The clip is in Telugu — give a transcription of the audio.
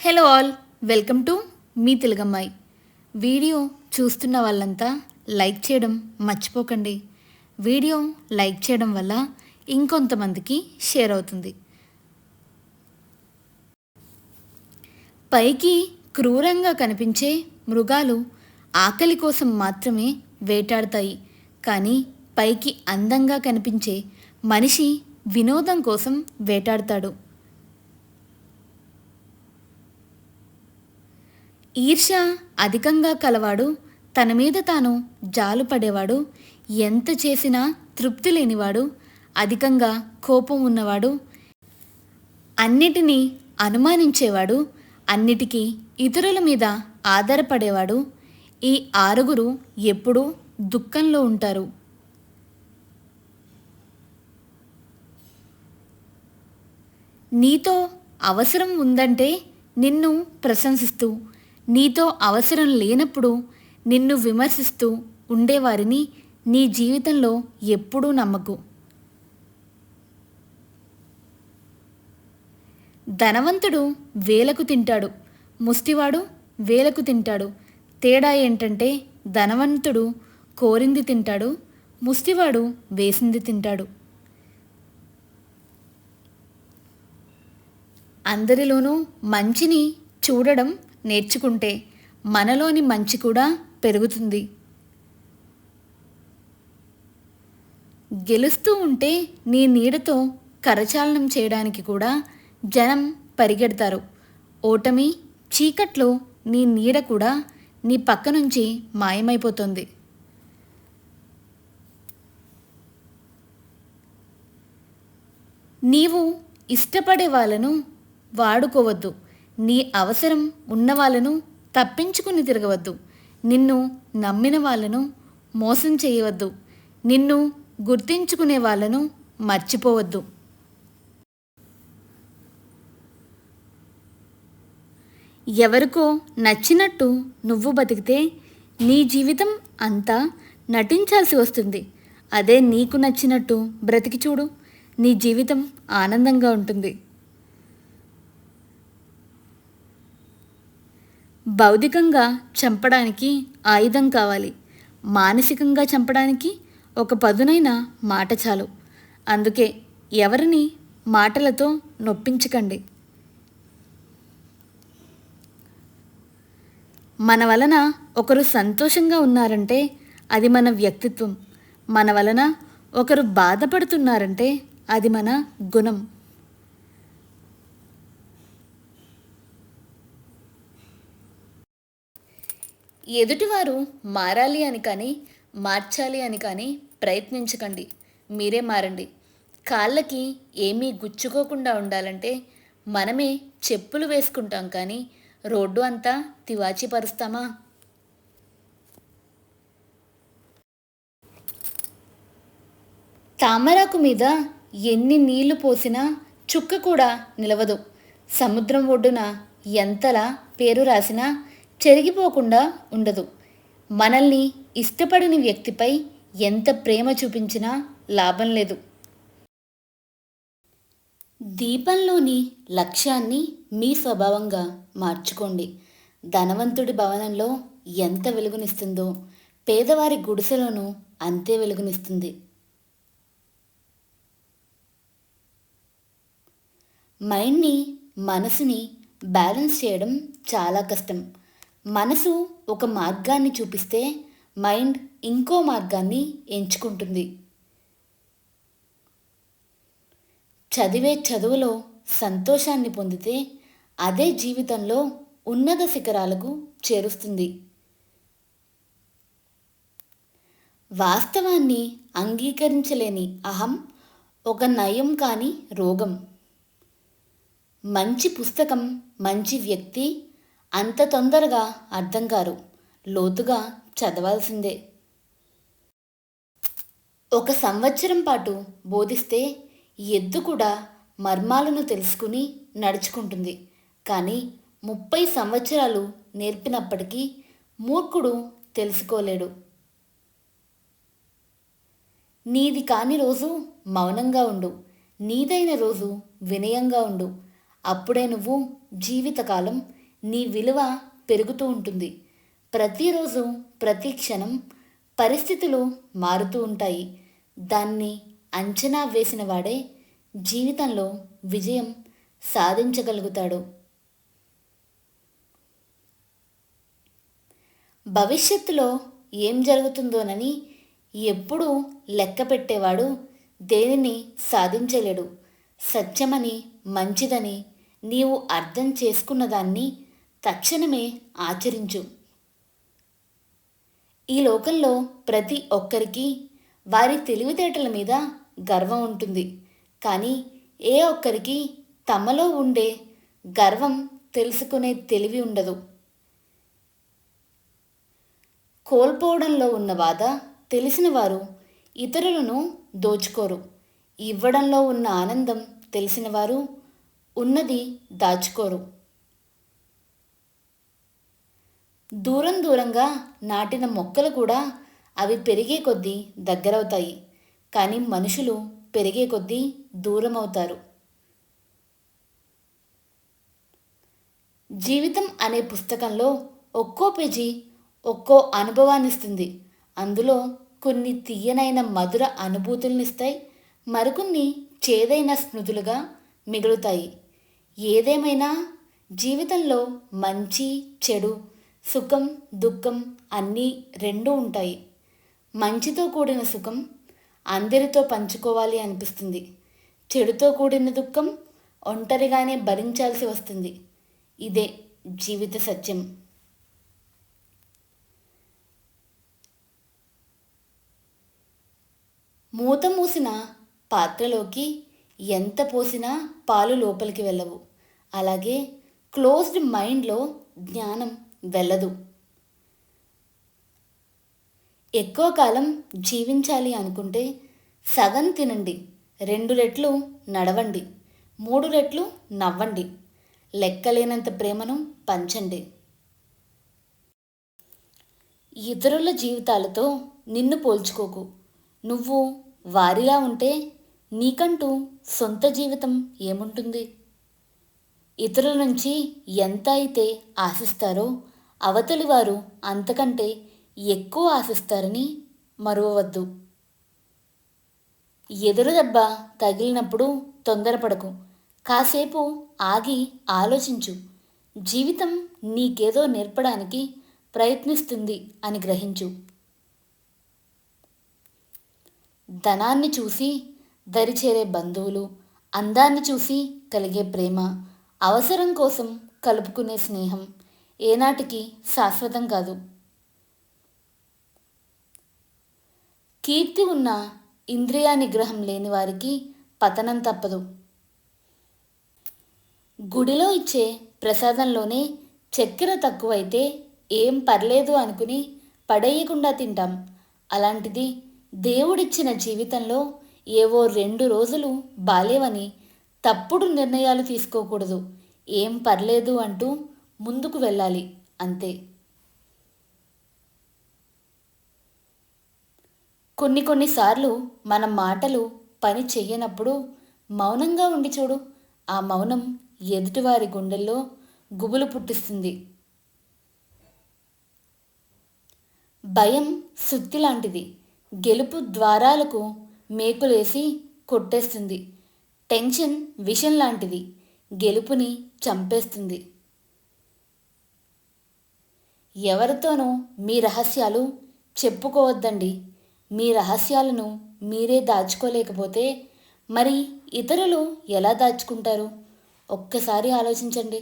హలో ఆల్, వెల్కమ్ టు మీ తెలుగమ్మాయి. వీడియో చూస్తున్న వాళ్ళంతా లైక్ చేయడం మర్చిపోకండి. వీడియో లైక్ చేయడం వల్ల ఇంకొంతమందికి షేర్ అవుతుంది. పైకి క్రూరంగా కనిపించే మృగాలు ఆకలి కోసం మాత్రమే వేటాడతాయి. కానీ పైకి అందంగా కనిపించే మనిషి వినోదం కోసం వేటాడతాడు. ఈర్ష్య అధికంగా కలవాడు, తన మీద తాను జాలుపడేవాడు, ఎంత చేసినా తృప్తి లేనివాడు, అధికంగా కోపం ఉన్నవాడు, అన్నిటినీ అనుమానించేవాడు, అన్నిటికీ ఇతరుల మీద ఆధారపడేవాడు, ఈ ఆరుగురు ఎప్పుడూ దుఃఖంలో ఉంటారు. నీతో అవసరం ఉందంటే నిన్ను ప్రశంసిస్తూ, నీతో అవసరం లేనప్పుడు నిన్ను విమర్శిస్తూ ఉండేవారిని నీ జీవితంలో ఎప్పుడూ నమ్మకు. ధనవంతుడు వేలకు తింటాడు, ముష్టివాడు వేలకు తింటాడు. తేడా ఏంటంటే ధనవంతుడు కోరింది తింటాడు, ముష్టివాడు వేసింది తింటాడు. అందరిలోనూ మంచిని చూడడం నేర్చుకుంటే మనలోని మంచి కూడా పెరుగుతుంది. గెలుస్తూ ఉంటే నీ నీడతో కరచాలనం చేయడానికి కూడా జనం పరిగెడతారు. ఓటమి చీకట్లో నీ నీడ కూడా నీ పక్క నుంచి మాయమైపోతుంది. నీవు ఇష్టపడే వాళ్ళను వాడుకోవద్దు, నీ అవసరం ఉన్న వాళ్ళను తప్పించుకుని తిరగవద్దు, నిన్ను నమ్మిన వాళ్ళను మోసం చేయవద్దు, నిన్ను గుర్తించుకునే వాళ్ళను మర్చిపోవద్దు. ఎవరికో నచ్చినట్టు నువ్వు బతికితే నీ జీవితం అంతా నటించాల్సి వస్తుంది. అదే నీకు నచ్చినట్టు బ్రతికి చూడు, నీ జీవితం ఆనందంగా ఉంటుంది. భౌతికంగా చంపడానికి ఆయుధం కావాలి, మానసికంగా చంపడానికి ఒక పదునైన మాట చాలు. అందుకే ఎవరిని మాటలతో నొప్పించకండి. మన వలన ఒకరు సంతోషంగా ఉన్నారంటే అది మన వ్యక్తిత్వం, మన వలన ఒకరు బాధపడుతున్నారంటే అది మన గుణం. ఎదుటివారు మారాలి అని కానీ మార్చాలి అని కానీ ప్రయత్నించకండి, మీరే మారండి. కాళ్ళకి ఏమీ గుచ్చుకోకుండా ఉండాలంటే మనమే చెప్పులు వేసుకుంటాం, కానీ రోడ్డు అంతా తివాచి పరుస్తామా? తామరాకు మీద ఎన్ని నీళ్లు పోసినా చుక్క కూడా నిలవదు. సముద్రం ఒడ్డున ఎంతలా పేరు రాసినా చెరిగిపోకుండా ఉండదు. మనల్ని ఇష్టపడని వ్యక్తిపై ఎంత ప్రేమ చూపించినా లాభం లేదు. దీపంలోని లక్ష్యాన్ని మీ స్వభావంగా మార్చుకోండి. ధనవంతుడి భవనంలో ఎంత వెలుగునిస్తుందో పేదవారి గుడిసెలోనూ అంతే వెలుగునిస్తుంది. మైండ్ని, మనసుని బ్యాలెన్స్ చేయడం చాలా కష్టం. మనసు ఒక మార్గాన్ని చూపిస్తే మైండ్ ఇంకో మార్గాన్ని ఎంచుకుంటుంది. చదివే చదువులో సంతోషాన్ని పొందితే అదే జీవితంలో ఉన్నత శిఖరాలకు చేరుస్తుంది. వాస్తవాన్ని అంగీకరించలేని అహం ఒక నయం కాని రోగం. మంచి పుస్తకం, మంచి వ్యక్తి అంత తొందరగా అర్థం కారు, లోతుగా చదవాల్సిందే. 1 సంవత్సరం పాటు బోధిస్తే ఎద్దు కూడా మర్మాలను తెలుసుకుని నడుచుకుంటుంది. కానీ 30 సంవత్సరాలు నేర్పినప్పటికీ మూర్ఖుడు తెలుసుకోలేడు. నీది కాని రోజు మౌనంగా ఉండు, నీదైన రోజు వినయంగా ఉండు. అప్పుడే నువ్వు జీవితకాలం నీ విలువ పెరుగుతూ ఉంటుంది. ప్రతిరోజు ప్రతి క్షణం పరిస్థితులు మారుతూ ఉంటాయి. దాన్ని అంచనా వేసిన వాడే జీవితంలో విజయం సాధించగలుగుతాడు. భవిష్యత్తులో ఏం జరుగుతుందోనని ఎప్పుడూ లెక్క పెట్టేవాడు దేనిని సాధించలేడు. సత్యమని, మంచిదని నీవు అర్థం చేసుకున్న దాన్ని తక్షణమే ఆచరించు. ఈ లోకంలో ప్రతి ఒక్కరికి వారి తెలివితేటల మీద గర్వం ఉంటుంది. కానీ ఏ ఒక్కరికి తమలో ఉండే గర్వం తెలుసుకునే తెలివి ఉండదు. కోల్పోవడంలో ఉన్న బాధ తెలిసిన వారు ఇతరులను దోచుకోరు. ఇవ్వడంలో ఉన్న ఆనందం తెలిసిన వారు ఉన్నది దాచుకోరు. దూరం దూరంగా నాటిన మొక్కలు కూడా అవి పెరిగే కొద్దీ దగ్గరవుతాయి. కానీ మనుషులు పెరిగే కొద్దీ దూరం అవుతారు. జీవితం అనే పుస్తకంలో ఒక్కో పేజీ ఒక్కో అనుభవాన్నిస్తుంది. అందులో కొన్ని తీయనైన మధుర అనుభూతులనిస్తాయి, మరికొన్ని చేదైన స్మృతులుగా మిగులుతాయి. ఏదేమైనా జీవితంలో మంచి చెడు, సుఖం దుఃఖం అన్నీ రెండూ ఉంటాయి. మంచితో కూడిన సుఖం అందరితో పంచుకోవాలి అనిపిస్తుంది. చెడుతో కూడిన దుఃఖం ఒంటరిగానే భరించాల్సి వస్తుంది. ఇదే జీవిత సత్యం. మూత మూసిన పాత్రలోకి ఎంత పోసినా పాలు లోపలికి వెళ్ళవు. అలాగే క్లోజ్డ్ మైండ్లో జ్ఞానం వెళ్ళదు. ఎక్కువ కాలం జీవించాలి అనుకుంటే సగం తినండి, 2 రెట్లు నడవండి, 3 రెట్లు నవ్వండి, లెక్కలేనంత ప్రేమను పంచండి. ఇతరుల జీవితాలతో నిన్ను పోల్చుకోకు. నువ్వు వారిలా ఉంటే నీకంటూ సొంత జీవితం ఏముంటుంది? ఇతరుల నుంచి ఎంత అయితే ఆశిస్తారో అవతలి వారు అంతకంటే ఎక్కువ ఆశిస్తారని మరువవద్దు. ఎదురు దెబ్బ తగిలినప్పుడు తొందరపడకు. కాసేపు ఆగి ఆలోచించు. జీవితం నీకేదో నేర్పడానికి ప్రయత్నిస్తుంది అని గ్రహించు. ధనాన్ని చూసి దరిచేరే బంధువులు, అందాన్ని చూసి కలిగే ప్రేమ, అవసరం కోసం కలుపుకునే స్నేహం ఏనాటికి శాశ్వతం కాదు. కీర్తి ఉన్న ఇంద్రియ నిగ్రహం లేని వారికి పతనం తప్పదు. గుడిలో ఇచ్చే ప్రసాదంలోనే చక్కెర తక్కువైతే ఏం పర్లేదు అనుకుని పడేయకుండా తింటాం. అలాంటిది దేవుడిచ్చిన జీవితంలో ఏవో 2 రోజులు బాలేవని తప్పుడు నిర్ణయాలు తీసుకోకూడదు. ఏం పర్లేదు అంటూ ముందుకు వెళ్ళాలి, అంతే. కొన్నిసార్లు మన మాటలు పని చెయ్యనప్పుడు మౌనంగా ఉండి చూడు. ఆ మౌనం ఎదుటివారి గుండెల్లో గుబులు పుట్టిస్తుంది. భయం సుత్తి లాంటిది. గెలుపు ద్వారాలకు మేకులేసి కొట్టేస్తుంది. టెన్షన్ విషం లాంటిది. గెలుపుని చంపేస్తుంది. ఎవరితోనూ మీ రహస్యాలు చెప్పుకోవద్దండి. మీ రహస్యాలను మీరే దాచుకోలేకపోతే మరి ఇతరులు ఎలా దాచుకుంటారు? ఒక్కసారి ఆలోచించండి.